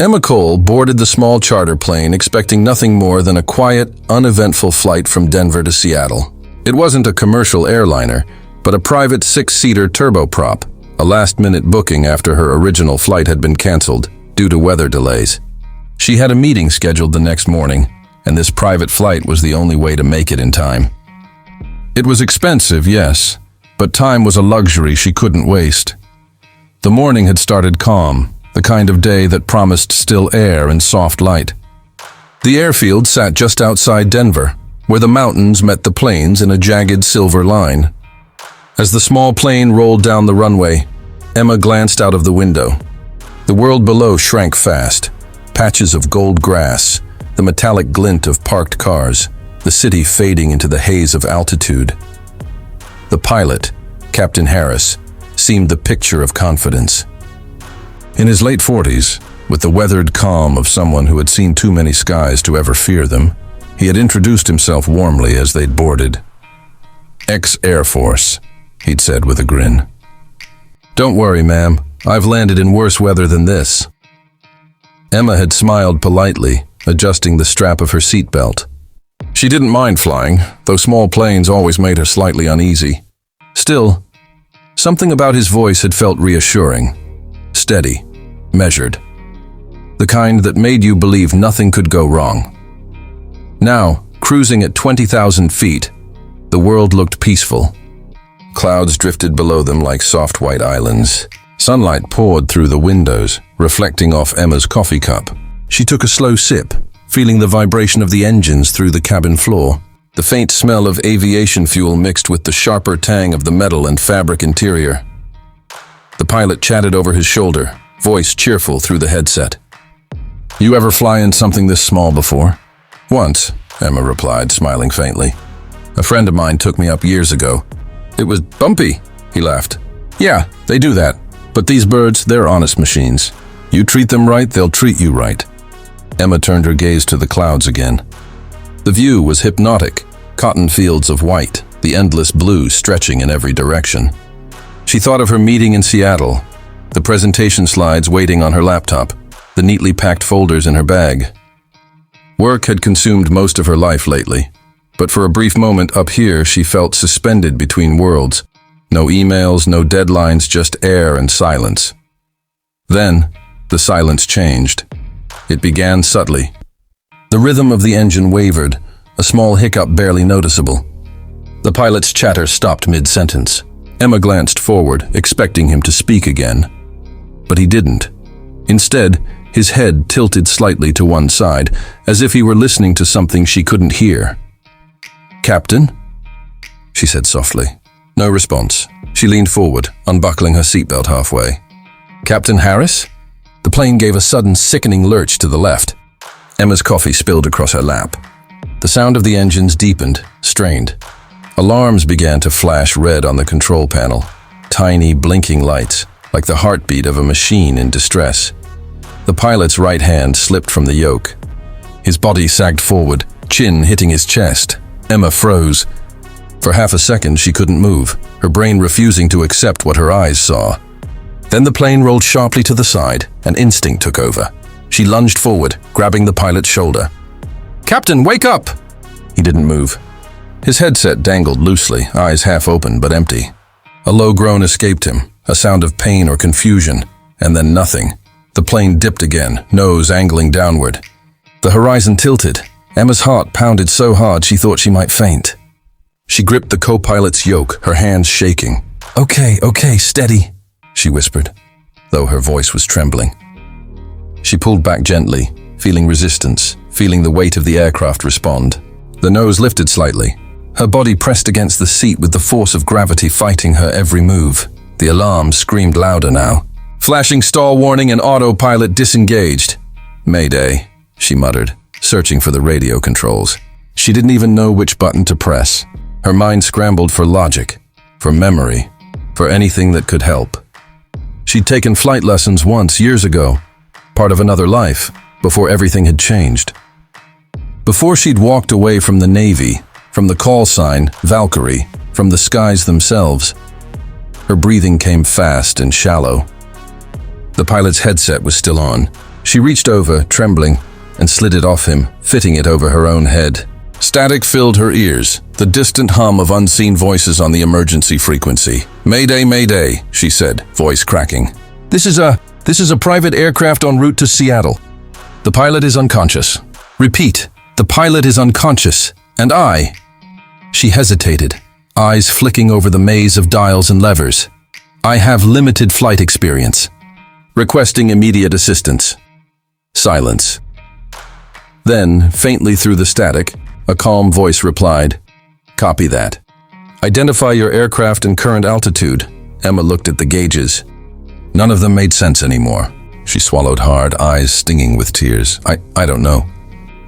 Emma Cole boarded the small charter plane expecting nothing more than a quiet, uneventful flight from Denver to Seattle. It wasn't a commercial airliner, but a private 6-seater turboprop, a last-minute booking after her original flight had been canceled due to weather delays. She had a meeting scheduled the next morning, and this private flight was the only way to make it in time. It was expensive, yes, but time was a luxury she couldn't waste. The morning had started calm, the kind of day that promised still air and soft light. The airfield sat just outside Denver, where the mountains met the plains in a jagged silver line. As the small plane rolled down the runway, Emma glanced out of the window. The world below shrank fast. Patches of gold grass, the metallic glint of parked cars, the city fading into the haze of altitude. The pilot, Captain Harris, seemed the picture of confidence. In his late 40s, with the weathered calm of someone who had seen too many skies to ever fear them, he had introduced himself warmly as they'd boarded. "Ex-Air Force," he'd said with a grin. "Don't worry, ma'am. I've landed in worse weather than this." Emma had smiled politely, adjusting the strap of her seatbelt. She didn't mind flying, though small planes always made her slightly uneasy. Still, something about his voice had felt reassuring. Steady, measured. The kind that made you believe nothing could go wrong. Now, cruising at 20,000 feet, the world looked peaceful. Clouds drifted below them like soft white islands. Sunlight poured through the windows, reflecting off Emma's coffee cup. She took a slow sip, feeling the vibration of the engines through the cabin floor. The faint smell of aviation fuel mixed with the sharper tang of the metal and fabric interior. The pilot chatted over his shoulder, voice cheerful through the headset. "You ever fly in something this small before?" "Once," Emma replied, smiling faintly. "A friend of mine took me up years ago. It was bumpy," he laughed. "Yeah, they do that. But these birds, they're honest machines. You treat them right, they'll treat you right." Emma turned her gaze to the clouds again. The view was hypnotic, cotton fields of white, the endless blue stretching in every direction. She thought of her meeting in Seattle, the presentation slides waiting on her laptop, the neatly packed folders in her bag. Work had consumed most of her life lately, but for a brief moment up here she felt suspended between worlds. No emails, no deadlines, just air and silence. Then, the silence changed. It began subtly. The rhythm of the engine wavered, a small hiccup barely noticeable. The pilot's chatter stopped mid-sentence. Emma glanced forward, expecting him to speak again. But he didn't. Instead, his head tilted slightly to one side, as if he were listening to something she couldn't hear. "Captain?" she said softly. No response. She leaned forward, unbuckling her seatbelt halfway. "Captain Harris?" The plane gave a sudden, sickening lurch to the left. Emma's coffee spilled across her lap. The sound of the engines deepened, strained. Alarms began to flash red on the control panel. Tiny, blinking lights, like the heartbeat of a machine in distress. The pilot's right hand slipped from the yoke. His body sagged forward, chin hitting his chest. Emma froze. For half a second, she couldn't move, her brain refusing to accept what her eyes saw. Then the plane rolled sharply to the side, and instinct took over. She lunged forward, grabbing the pilot's shoulder. "Captain, wake up!" He didn't move. His headset dangled loosely, eyes half open but empty. A low groan escaped him, a sound of pain or confusion, and then nothing. The plane dipped again, nose angling downward. The horizon tilted. Emma's heart pounded so hard she thought she might faint. She gripped the co-pilot's yoke, her hands shaking. Okay, steady," she whispered, though her voice was trembling. She pulled back gently, feeling resistance, feeling the weight of the aircraft respond. The nose lifted slightly. Her body pressed against the seat with the force of gravity fighting her every move. The alarm screamed louder now. Flashing stall warning and autopilot disengaged. "Mayday," she muttered, searching for the radio controls. She didn't even know which button to press. Her mind scrambled for logic, for memory, for anything that could help. She'd taken flight lessons once, years ago, part of another life, before everything had changed. Before she'd walked away from the Navy, from the call sign, Valkyrie, from the skies themselves. Her breathing came fast and shallow. The pilot's headset was still on. She reached over, trembling, and slid it off him, fitting it over her own head. Static filled her ears, the distant hum of unseen voices on the emergency frequency. "Mayday, mayday," she said, voice cracking. This is a private aircraft en route to Seattle. The pilot is unconscious. Repeat, the pilot is unconscious, and I..." She hesitated, eyes flicking over the maze of dials and levers. "I have limited flight experience. Requesting immediate assistance." Silence. Then, faintly through the static, a calm voice replied, "Copy that. Identify your aircraft and current altitude." Emma looked at the gauges. None of them made sense anymore. She swallowed hard, eyes stinging with tears. I don't know.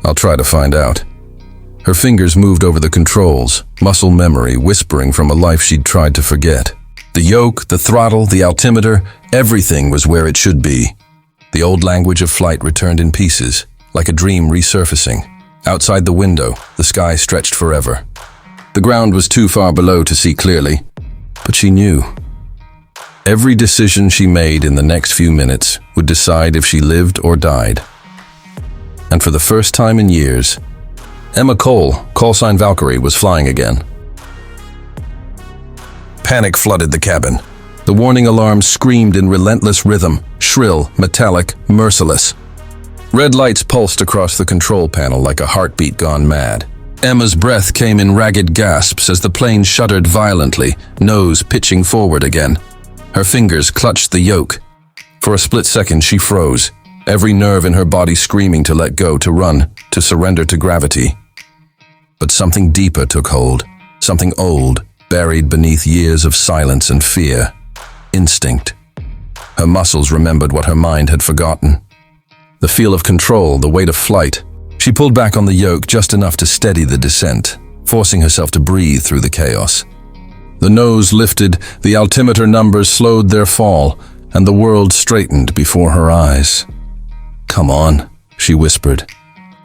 I'll try to find out." Her fingers moved over the controls, muscle memory whispering from a life she'd tried to forget. The yoke, the throttle, the altimeter, everything was where it should be. The old language of flight returned in pieces, like a dream resurfacing. Outside the window, the sky stretched forever. The ground was too far below to see clearly, but she knew. Every decision she made in the next few minutes would decide if she lived or died. And for the first time in years, Emma Cole, callsign Valkyrie, was flying again. Panic flooded the cabin. The warning alarm screamed in relentless rhythm, shrill, metallic, merciless. Red lights pulsed across the control panel like a heartbeat gone mad. Emma's breath came in ragged gasps as the plane shuddered violently, nose pitching forward again. Her fingers clutched the yoke. For a split second, she froze, every nerve in her body screaming to let go, to run, to surrender to gravity. But something deeper took hold, something old, buried beneath years of silence and fear. Instinct. Her muscles remembered what her mind had forgotten. The feel of control, the weight of flight. She pulled back on the yoke just enough to steady the descent, forcing herself to breathe through the chaos. The nose lifted, the altimeter numbers slowed their fall, and the world straightened before her eyes. "Come on," she whispered.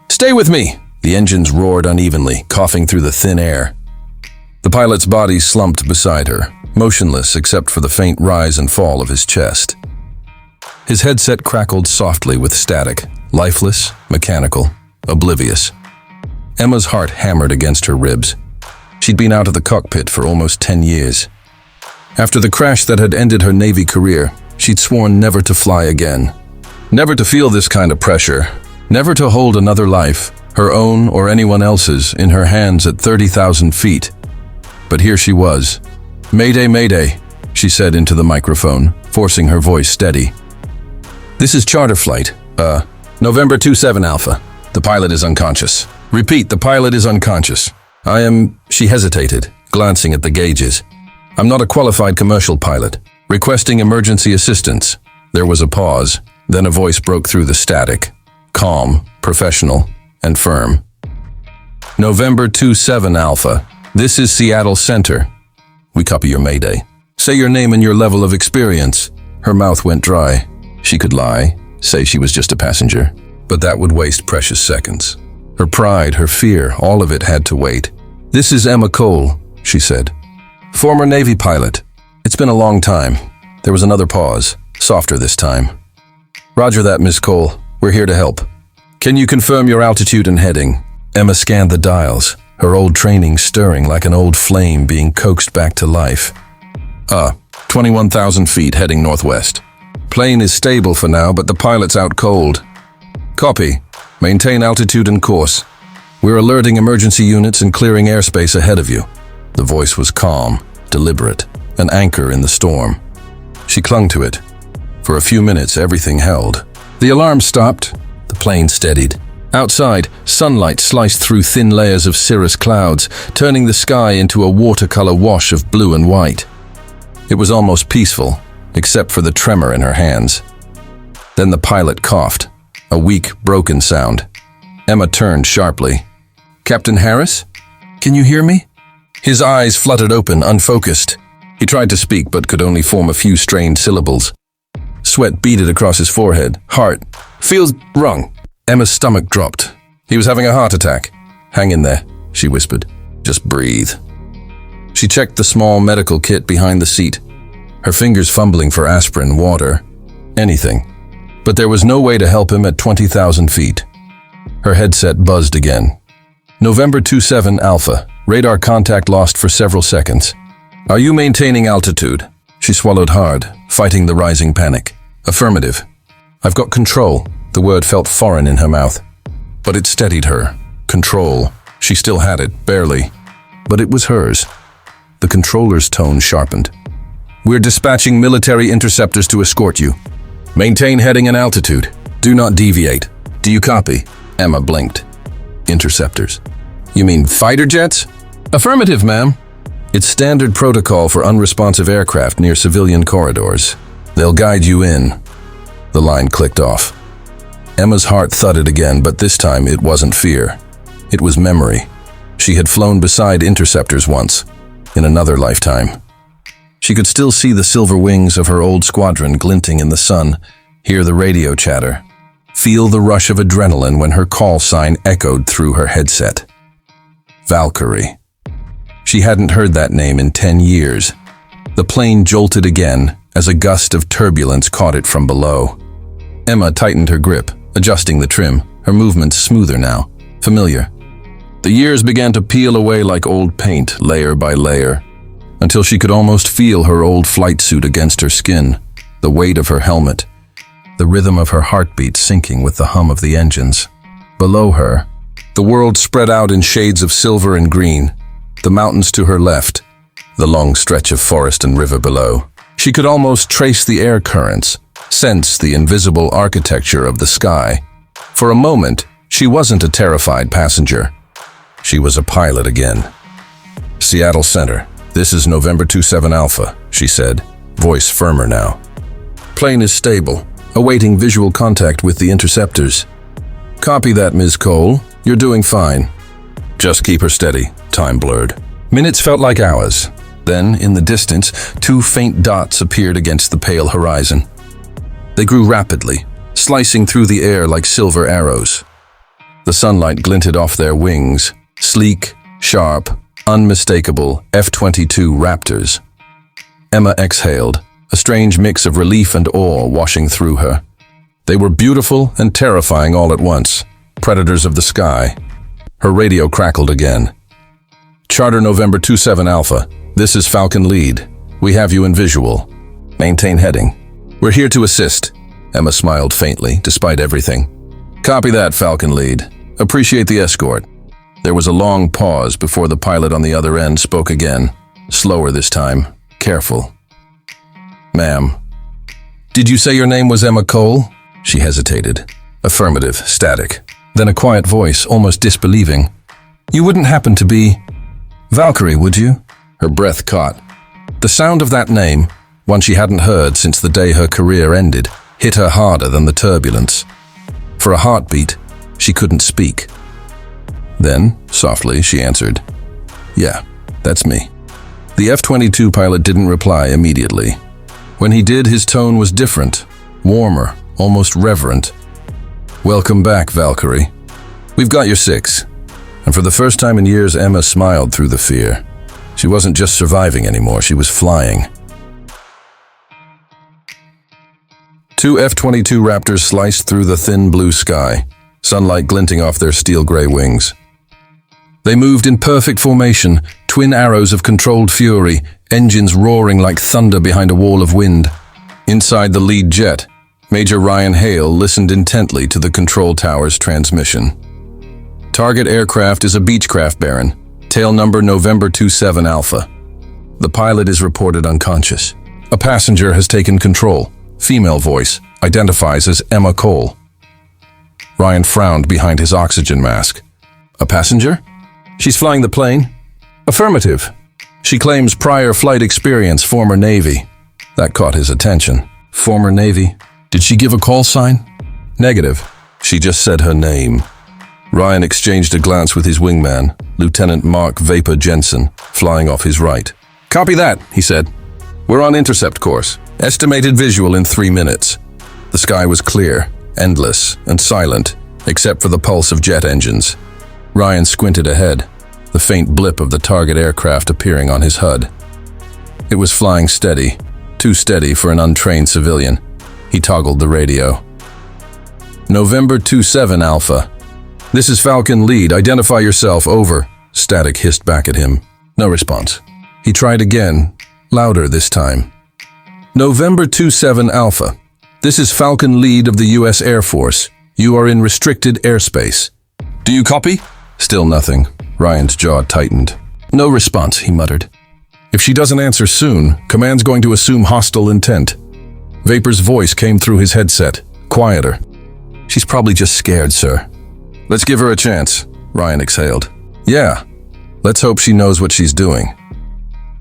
"Stay with me!" The engines roared unevenly, coughing through the thin air. The pilot's body slumped beside her, motionless except for the faint rise and fall of his chest. His headset crackled softly with static, lifeless, mechanical, oblivious. Emma's heart hammered against her ribs. She'd been out of the cockpit for almost 10 years. After the crash that had ended her Navy career, she'd sworn never to fly again. Never to feel this kind of pressure. Never to hold another life, her own or anyone else's, in her hands at 30,000 feet. But here she was. "Mayday, mayday," she said into the microphone, forcing her voice steady. "This is charter flight. November 27 Alpha. The pilot is unconscious. Repeat, the pilot is unconscious. She hesitated, glancing at the gauges. "I'm not a qualified commercial pilot. Requesting emergency assistance." There was a pause, then a voice broke through the static. Calm, professional, and firm. "November 27 Alpha. This is Seattle Center. We copy your mayday. Say your name and your level of experience." Her mouth went dry. She could lie, say she was just a passenger, but that would waste precious seconds. Her pride, her fear, all of it had to wait. "This is Emma Cole," she said. "Former Navy pilot. It's been a long time." There was another pause, softer this time. "Roger that, Miss Cole. We're here to help. Can you confirm your altitude and heading?" Emma scanned the dials, her old training stirring like an old flame being coaxed back to life. 21,000 feet heading northwest. Plane is stable for now, but the pilot's out cold. Copy. Maintain altitude and course. We're alerting emergency units and clearing airspace ahead of you." The voice was calm, deliberate, an anchor in the storm. She clung to it. For a few minutes, everything held. The alarm stopped. The plane steadied. Outside, sunlight sliced through thin layers of cirrus clouds, turning the sky into a watercolor wash of blue and white. It was almost peaceful, except for the tremor in her hands. Then the pilot coughed, a weak, broken sound. Emma turned sharply. "Captain Harris? Can you hear me?" His eyes fluttered open, unfocused. He tried to speak, but could only form a few strained syllables. Sweat beaded across his forehead. "Heart. Feels wrong." Emma's stomach dropped. "He was having a heart attack." "Hang in there," she whispered. "Just breathe." She checked the small medical kit behind the seat, her fingers fumbling for aspirin, water, anything. But there was no way to help him at 20,000 feet. Her headset buzzed again. November 27 Alpha. Radar contact lost for several seconds. Are you maintaining altitude? She swallowed hard, fighting the rising panic. Affirmative. I've got control. The word felt foreign in her mouth. But it steadied her. Control. She still had it, barely. But it was hers. The controller's tone sharpened. We're dispatching military interceptors to escort you. Maintain heading and altitude. Do not deviate. Do you copy? Emma blinked. Interceptors. You mean fighter jets? Affirmative, ma'am. It's standard protocol for unresponsive aircraft near civilian corridors. They'll guide you in. The line clicked off. Emma's heart thudded again, but this time it wasn't fear. It was memory. She had flown beside interceptors once, in another lifetime. She could still see the silver wings of her old squadron glinting in the sun, hear the radio chatter, feel the rush of adrenaline when her call sign echoed through her headset. Valkyrie. She hadn't heard that name in 10 years. The plane jolted again as a gust of turbulence caught it from below. Emma tightened her grip, adjusting the trim, her movements smoother now, familiar. The years began to peel away like old paint, layer by layer, until she could almost feel her old flight suit against her skin, the weight of her helmet, the rhythm of her heartbeat syncing with the hum of the engines. Below her, the world spread out in shades of silver and green, the mountains to her left, the long stretch of forest and river below. She could almost trace the air currents, sense the invisible architecture of the sky. For a moment, she wasn't a terrified passenger. She was a pilot again. Seattle Center. This is November 27 Alpha, she said, voice firmer now. Plane is stable, awaiting visual contact with the interceptors. Copy that, Ms. Cole. You're doing fine. Just keep her steady. Time blurred. Minutes felt like hours. Then, in the distance, two faint dots appeared against the pale horizon. They grew rapidly, slicing through the air like silver arrows. The sunlight glinted off their wings, sleek, sharp, unmistakable F-22 Raptors. Emma exhaled, a strange mix of relief and awe washing through her. They were beautiful and terrifying all at once, predators of the sky. Her radio crackled again. Charter November 27 Alpha. This is Falcon Lead. We have you in visual. Maintain heading. We're here to assist. Emma smiled faintly, despite everything. Copy that, Falcon Lead. Appreciate the escort. There was a long pause before the pilot on the other end spoke again. Slower this time. Careful. Ma'am. Did you say your name was Emma Cole? She hesitated. Affirmative, static. Then a quiet voice, almost disbelieving. You wouldn't happen to be Valkyrie, would you? Her breath caught. The sound of that name, one she hadn't heard since the day her career ended, hit her harder than the turbulence. For a heartbeat, she couldn't speak. Then, softly, she answered, Yeah, that's me. The F-22 pilot didn't reply immediately. When he did, his tone was different, warmer, almost reverent. Welcome back, Valkyrie. We've got your 6. And for the first time in years, Emma smiled through the fear. She wasn't just surviving anymore, she was flying. 2 F-22 Raptors sliced through the thin blue sky, sunlight glinting off their steel-gray wings. They moved in perfect formation, twin arrows of controlled fury, engines roaring like thunder behind a wall of wind. Inside the lead jet, Major Ryan Hale listened intently to the control tower's transmission. Target aircraft is a Beechcraft Baron, tail number November 27 Alpha. The pilot is reported unconscious. A passenger has taken control. Female voice, identifies as Emma Cole. Ryan frowned behind his oxygen mask. A passenger? She's flying the plane? Affirmative. She claims prior flight experience, former Navy. That caught his attention. Former Navy? Did she give a call sign? Negative. She just said her name. Ryan exchanged a glance with his wingman, Lieutenant Mark Vapor Jensen, flying off his right. Copy that, he said. We're on intercept course. Estimated visual in 3 minutes. The sky was clear, endless, and silent, except for the pulse of jet engines. Ryan squinted ahead, the faint blip of the target aircraft appearing on his HUD. It was flying steady, too steady for an untrained civilian. He toggled the radio. November 27 Alpha. This is Falcon Lead. Identify yourself. Over. Static hissed back at him. No response. He tried again, louder this time. November 27 Alpha. This is Falcon Lead of the U.S. Air Force. You are in restricted airspace. Do you copy? Still nothing. Ryan's jaw tightened. No response, he muttered. If she doesn't answer soon, Command's going to assume hostile intent. Vapor's voice came through his headset, quieter. She's probably just scared, sir. Let's give her a chance, Ryan exhaled. Yeah, let's hope she knows what she's doing.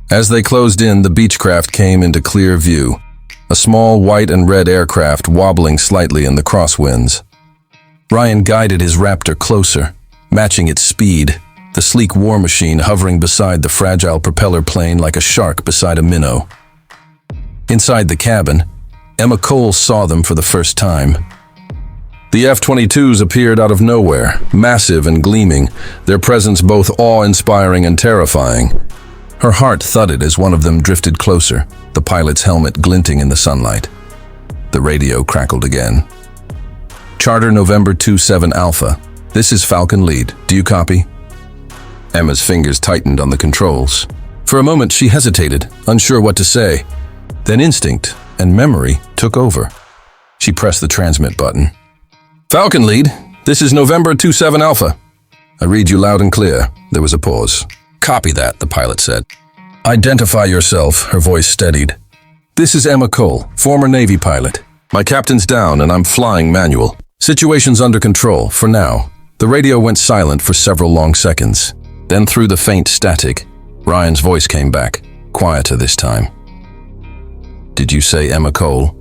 As they closed in, the Beechcraft came into clear view, a small white and red aircraft wobbling slightly in the crosswinds. Ryan guided his Raptor closer, matching its speed, the sleek war machine hovering beside the fragile propeller plane like a shark beside a minnow. Inside the cabin, Emma Cole saw them for the first time. The F-22s appeared out of nowhere, massive and gleaming, their presence both awe-inspiring and terrifying. Her heart thudded as one of them drifted closer, the pilot's helmet glinting in the sunlight. The radio crackled again. Charter November 27 Alpha. This is Falcon Lead. Do you copy? Emma's fingers tightened on the controls. For a moment she hesitated, unsure what to say. Then instinct and memory took over. She pressed the transmit button. Falcon Lead, this is November 27 Alpha. I read you loud and clear. There was a pause. Copy that, the pilot said. Identify yourself, her voice steadied. This is Emma Cole, former Navy pilot. My captain's down and I'm flying manual. Situation's under control, for now. The radio went silent for several long seconds. Then through the faint static, Ryan's voice came back, quieter this time. Did you say Emma Cole?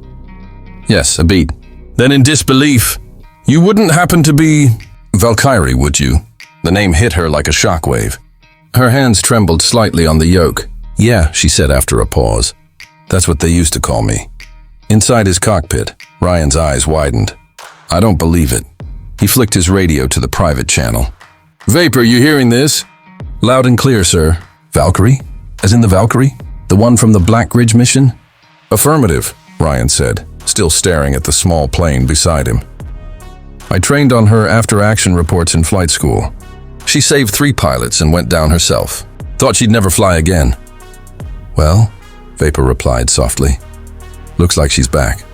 Yes, a beat. Then in disbelief, you wouldn't happen to be Valkyrie, would you? The name hit her like a shockwave. Her hands trembled slightly on the yoke. Yeah, she said after a pause. That's what they used to call me. Inside his cockpit, Ryan's eyes widened. I don't believe it. He flicked his radio to the private channel. Vapor, you hearing this? Loud and clear, sir. Valkyrie? As in the Valkyrie? The one from the Black Ridge mission? Affirmative, Ryan said, still staring at the small plane beside him. I trained on her after-action reports in flight school. She saved 3 pilots and went down herself. Thought she'd never fly again. Well, Vapor replied softly. Looks like she's back.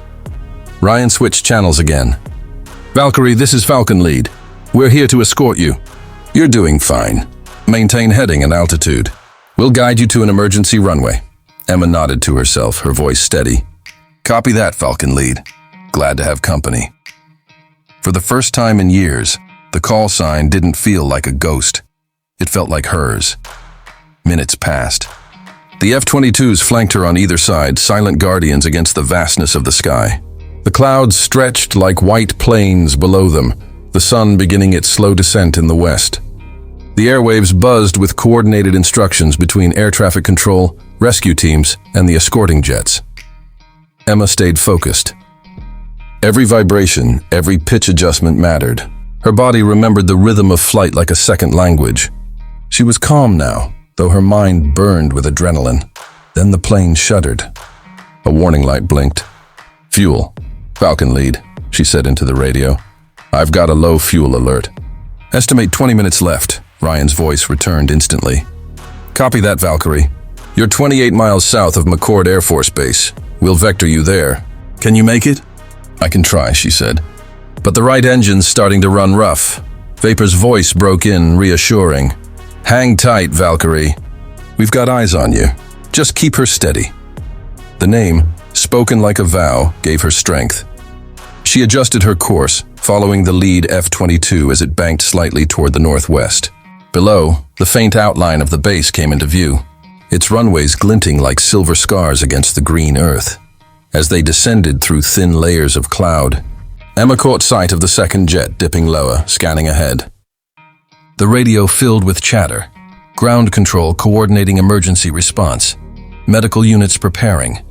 Ryan switched channels again. Valkyrie, this is Falcon Lead. We're here to escort you. You're doing fine. Maintain heading and altitude. We'll guide you to an emergency runway. Emma nodded to herself, her voice steady. Copy that, Falcon Lead. Glad to have company. For the first time in years, the call sign didn't feel like a ghost. It felt like hers. Minutes passed. The F-22s flanked her on either side, silent guardians against the vastness of the sky. The clouds stretched like white plains below them, the sun beginning its slow descent in the west. The airwaves buzzed with coordinated instructions between air traffic control, rescue teams, and the escorting jets. Emma stayed focused. Every vibration, every pitch adjustment mattered. Her body remembered the rhythm of flight like a second language. She was calm now, though her mind burned with adrenaline. Then the plane shuddered. A warning light blinked. Fuel. Falcon Lead, she said into the radio. I've got a low fuel alert. Estimate 20 minutes left. Ryan's voice returned instantly. Copy that, Valkyrie. You're 28 miles south of McCord Air Force Base. We'll vector you there. Can you make it? I can try, she said. But the right engine's starting to run rough. Vapor's voice broke in, reassuring. Hang tight, Valkyrie. We've got eyes on you. Just keep her steady. The name, spoken like a vow, gave her strength. She adjusted her course, following the lead F-22 as it banked slightly toward the northwest. Below, the faint outline of the base came into view, its runways glinting like silver scars against the green earth. As they descended through thin layers of cloud, Emma caught sight of the second jet dipping lower, scanning ahead. The radio filled with chatter. Ground control coordinating emergency response. Medical units preparing.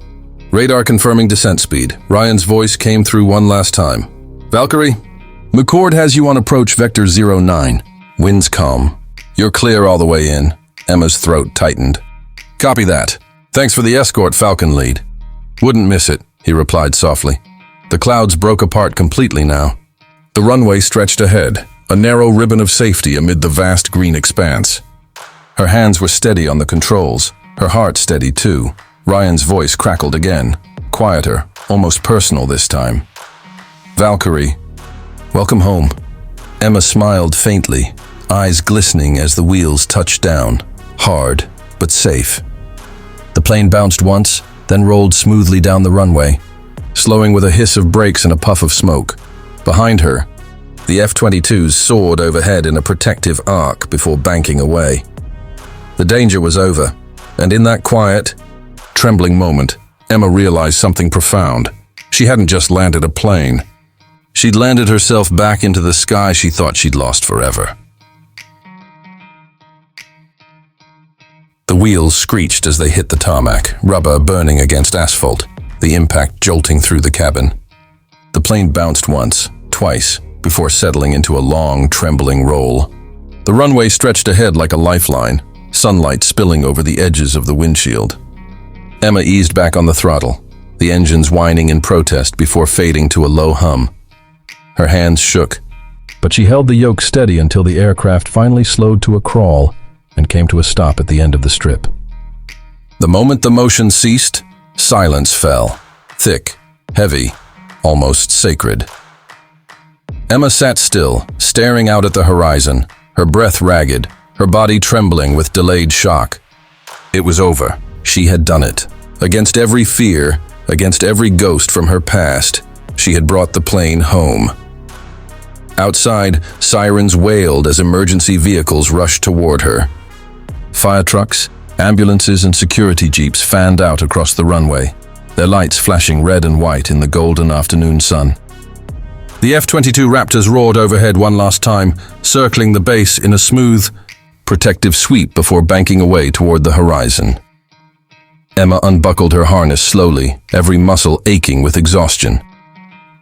Radar confirming descent speed. Ryan's voice came through one last time. Valkyrie, McCord has you on approach vector 09. Winds calm. You're clear all the way in. Emma's throat tightened. Copy that. Thanks for the escort, Falcon Lead. Wouldn't miss it, he replied softly. The clouds broke apart completely now. The runway stretched ahead, a narrow ribbon of safety amid the vast green expanse. Her hands were steady on the controls, her heart steady too. Ryan's voice crackled again, quieter, almost personal this time. "Valkyrie, welcome home." Emma smiled faintly, eyes glistening as the wheels touched down, hard but safe. The plane bounced once, then rolled smoothly down the runway, slowing with a hiss of brakes and a puff of smoke. Behind her, the F-22s soared overhead in a protective arc before banking away. The danger was over, and in that quiet, trembling moment, Emma realized something profound. She hadn't just landed a plane. She'd landed herself back into the sky she thought she'd lost forever. The wheels screeched as they hit the tarmac, rubber burning against asphalt, the impact jolting through the cabin. The plane bounced once, twice, before settling into a long, trembling roll. The runway stretched ahead like a lifeline, sunlight spilling over the edges of the windshield. Emma eased back on the throttle, the engines whining in protest before fading to a low hum. Her hands shook, but she held the yoke steady until the aircraft finally slowed to a crawl and came to a stop at the end of the strip. The moment the motion ceased, silence fell, thick, heavy, almost sacred. Emma sat still, staring out at the horizon, her breath ragged, her body trembling with delayed shock. It was over. She had done it. Against every fear, against every ghost from her past, she had brought the plane home. Outside, sirens wailed as emergency vehicles rushed toward her. Fire trucks, ambulances, and security jeeps fanned out across the runway, their lights flashing red and white in the golden afternoon sun. The F-22 Raptors roared overhead one last time, circling the base in a smooth, protective sweep before banking away toward the horizon. Emma unbuckled her harness slowly, every muscle aching with exhaustion.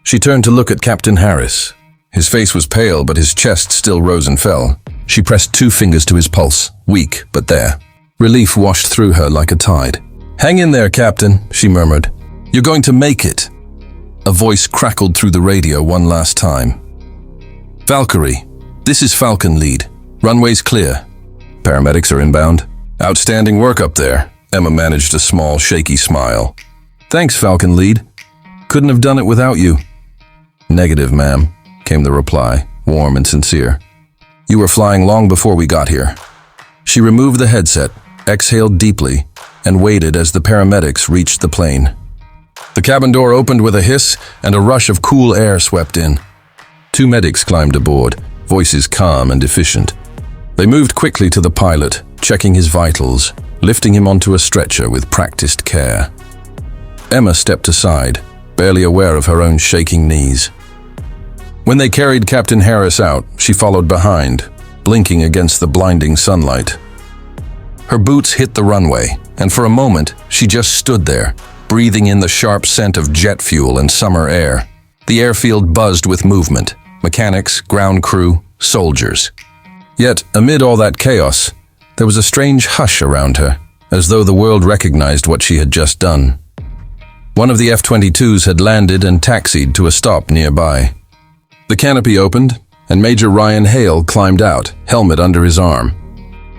She turned to look at Captain Harris. His face was pale, but his chest still rose and fell. She pressed 2 fingers to his pulse, weak, but there. Relief washed through her like a tide. "Hang in there, Captain," she murmured. "You're going to make it." A voice crackled through the radio one last time. "Valkyrie, this is Falcon Lead. Runway's clear. Paramedics are inbound." "Outstanding work up there." Emma managed a small, shaky smile. "Thanks, Falcon Lead. Couldn't have done it without you." "Negative, ma'am," came the reply, warm and sincere. "You were flying long before we got here." She removed the headset, exhaled deeply, and waited as the paramedics reached the plane. The cabin door opened with a hiss, and a rush of cool air swept in. 2 medics climbed aboard, voices calm and efficient. They moved quickly to the pilot, checking his vitals, lifting him onto a stretcher with practiced care. Emma stepped aside, barely aware of her own shaking knees. When they carried Captain Harris out, she followed behind, blinking against the blinding sunlight. Her boots hit the runway, and for a moment, she just stood there, breathing in the sharp scent of jet fuel and summer air. The airfield buzzed with movement, mechanics, ground crew, soldiers. Yet, amid all that chaos, there was a strange hush around her, as though the world recognized what she had just done. One of the F-22s had landed and taxied to a stop nearby. The canopy opened, and Major Ryan Hale climbed out, helmet under his arm.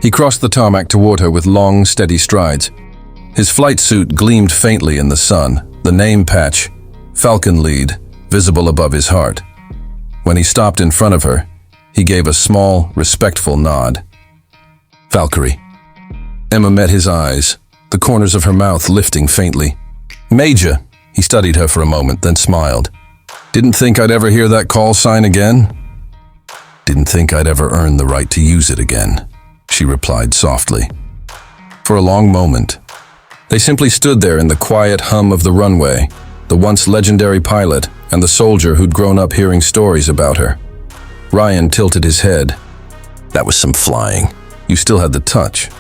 He crossed the tarmac toward her with long, steady strides. His flight suit gleamed faintly in the sun, the name patch, Falcon Lead, visible above his heart. When he stopped in front of her, he gave a small, respectful nod. "Valkyrie." Emma met his eyes, the corners of her mouth lifting faintly. "Major." He studied her for a moment, then smiled. "Didn't think I'd ever hear that call sign again?" "Didn't think I'd ever earn the right to use it again," she replied softly. For a long moment, they simply stood there in the quiet hum of the runway, the once legendary pilot and the soldier who'd grown up hearing stories about her. Ryan tilted his head. "That was some flying. You still had the touch."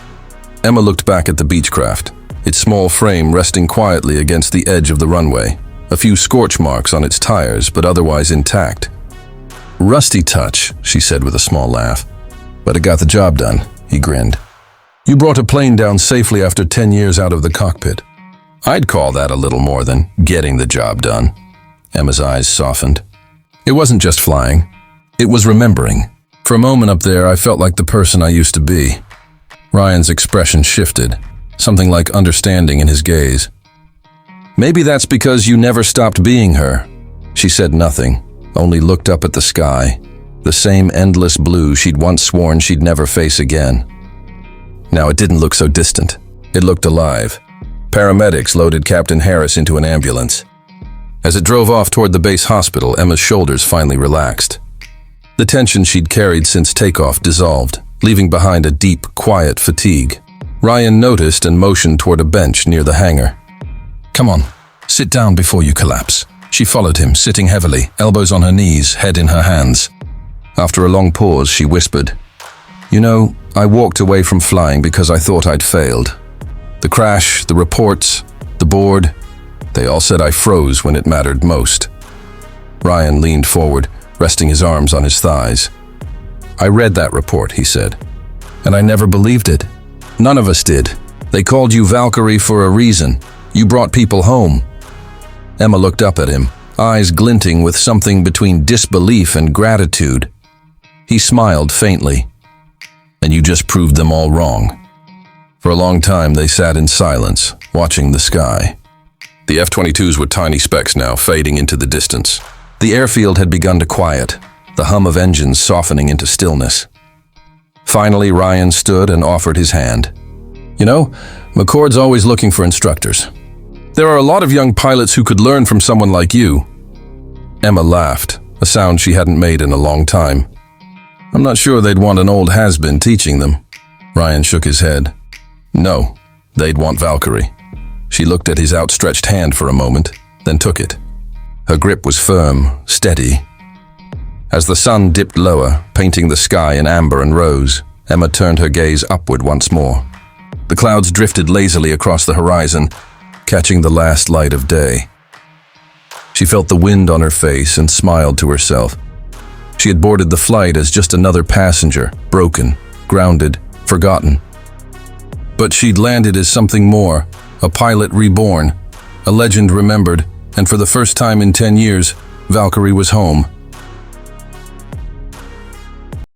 Emma looked back at the Beechcraft, its small frame resting quietly against the edge of the runway, a few scorch marks on its tires, but otherwise intact. "Rusty touch," she said with a small laugh. "But it got the job done," he grinned. "You brought a plane down safely after 10 years out of the cockpit. I'd call that a little more than getting the job done." Emma's eyes softened. It wasn't just flying. It was remembering. For a moment up there, I felt like the person I used to be. Ryan's expression shifted, something like understanding in his gaze. Maybe that's because you never stopped being her. She said nothing, only looked up at the sky, the same endless blue she'd once sworn she'd never face again. Now it didn't look so distant. It looked alive. Paramedics loaded Captain Harris into an ambulance. As it drove off toward the base hospital, Emma's shoulders finally relaxed. The tension she'd carried since takeoff dissolved, leaving behind a deep, quiet fatigue. Ryan noticed and motioned toward a bench near the hangar. "Come on, sit down before you collapse." She followed him, sitting heavily, elbows on her knees, head in her hands. After a long pause, she whispered, "You know, I walked away from flying because I thought I'd failed. The crash, the reports, the board, they all said I froze when it mattered most." Ryan leaned forward, resting his arms on his thighs. "I read that report," he said, "and I never believed it. None of us did. They called you Valkyrie for a reason. You brought people home." Emma looked up at him, eyes glinting with something between disbelief and gratitude. He smiled faintly. "And you just proved them all wrong." For a long time they sat in silence, watching the sky. The F-22s were tiny specks now, fading into the distance. The airfield had begun to quiet, the hum of engines softening into stillness. Finally, Ryan stood and offered his hand. "You know, McCord's always looking for instructors. There are a lot of young pilots who could learn from someone like you." Emma laughed, a sound she hadn't made in a long time. "I'm not sure they'd want an old has-been teaching them." Ryan shook his head. "No, they'd want Valkyrie." She looked at his outstretched hand for a moment, then took it. Her grip was firm, steady. As the sun dipped lower, painting the sky in amber and rose, Emma turned her gaze upward once more. The clouds drifted lazily across the horizon, catching the last light of day. She felt the wind on her face and smiled to herself. She had boarded the flight as just another passenger, broken, grounded, forgotten. But she'd landed as something more, a pilot reborn, a legend remembered, and for the first time in 10 years, Valkyrie was home.